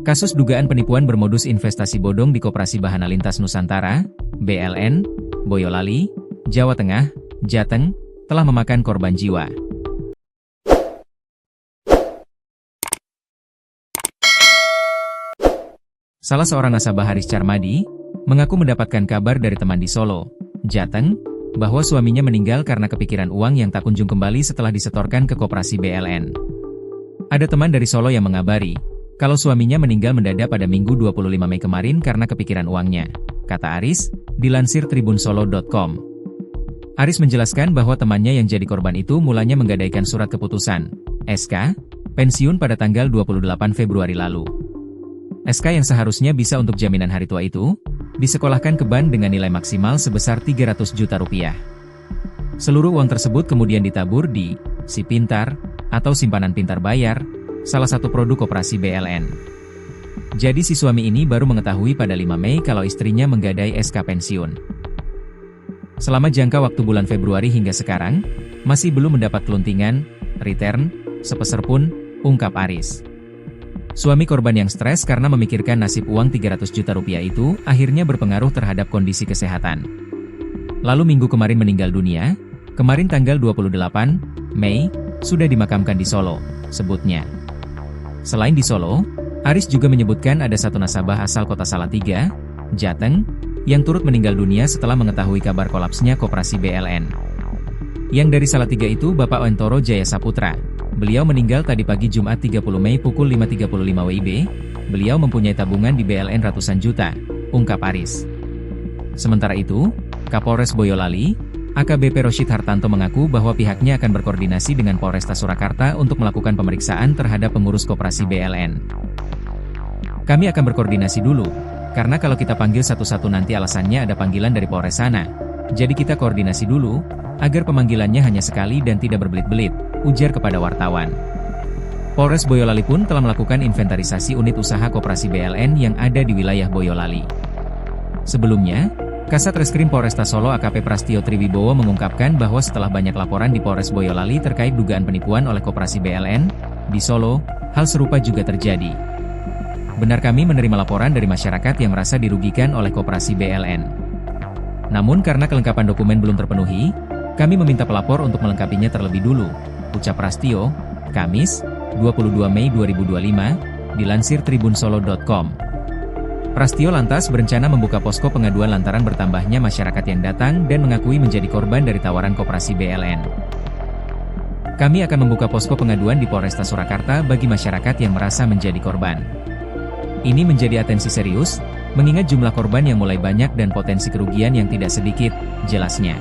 Kasus dugaan penipuan bermodus investasi bodong di Koperasi Bahana Lintas Nusantara, BLN, Boyolali, Jawa Tengah, Jateng, telah memakan korban jiwa. Salah seorang nasabah Haris Carmadi, mengaku mendapatkan kabar dari teman di Solo, Jateng, bahwa suaminya meninggal karena kepikiran uang yang tak kunjung kembali setelah disetorkan ke Koperasi BLN. Ada teman dari Solo yang mengabari, kalau suaminya meninggal mendadak pada Minggu 25 Mei kemarin karena kepikiran uangnya, kata Aris, dilansir tribunsolo.com. Aris menjelaskan bahwa temannya yang jadi korban itu mulanya menggadaikan surat keputusan, SK, pensiun pada tanggal 28 Februari lalu. SK yang seharusnya bisa untuk jaminan hari tua itu, disekolahkan ke bank dengan nilai maksimal sebesar 300 juta rupiah. Seluruh uang tersebut kemudian ditabur di Si Pintar, atau simpanan pintar bayar, salah satu produk koperasi BLN. Jadi si suami ini baru mengetahui pada 5 Mei kalau istrinya menggadai SK pensiun. Selama jangka waktu bulan Februari hingga sekarang, masih belum mendapat keluntingan, return, sepeser pun, ungkap Aris. Suami korban yang stres karena memikirkan nasib uang 300 juta rupiah itu, akhirnya berpengaruh terhadap kondisi kesehatan. Lalu minggu kemarin meninggal dunia, kemarin tanggal 28 Mei, sudah dimakamkan di Solo, sebutnya. Selain di Solo, Aris juga menyebutkan ada satu nasabah asal kota Salatiga, Jateng, yang turut meninggal dunia setelah mengetahui kabar kolapsnya Koperasi BLN. Yang dari Salatiga itu Bapak Ontoro Jaya Saputra. Beliau meninggal tadi pagi Jumat 30 Mei pukul 5.35 WIB. Beliau mempunyai tabungan di BLN ratusan juta, ungkap Aris. Sementara itu, Kapolres Boyolali, AKBP Rosyid Hartanto mengaku bahwa pihaknya akan berkoordinasi dengan Polresta Surakarta untuk melakukan pemeriksaan terhadap pengurus Koperasi BLN. Kami akan berkoordinasi dulu, karena kalau kita panggil satu-satu nanti alasannya ada panggilan dari Polres sana. Jadi kita koordinasi dulu, agar pemanggilannya hanya sekali dan tidak berbelit-belit, ujar kepada wartawan. Polres Boyolali pun telah melakukan inventarisasi unit usaha Koperasi BLN yang ada di wilayah Boyolali. Sebelumnya, Kasat Reskrim Polresta Solo AKP Prastio Triwibowo mengungkapkan bahwa setelah banyak laporan di Polres Boyolali terkait dugaan penipuan oleh Koperasi BLN, di Solo, hal serupa juga terjadi. Benar kami menerima laporan dari masyarakat yang merasa dirugikan oleh Koperasi BLN. Namun karena kelengkapan dokumen belum terpenuhi, kami meminta pelapor untuk melengkapinya terlebih dulu, ucap Prastio, Kamis, 22 Mei 2025, dilansir tribunsolo.com. Prastio lantas berencana membuka posko pengaduan lantaran bertambahnya masyarakat yang datang dan mengakui menjadi korban dari tawaran Koperasi BLN. Kami akan membuka posko pengaduan di Polresta Surakarta bagi masyarakat yang merasa menjadi korban. Ini menjadi atensi serius, mengingat jumlah korban yang mulai banyak dan potensi kerugian yang tidak sedikit, jelasnya.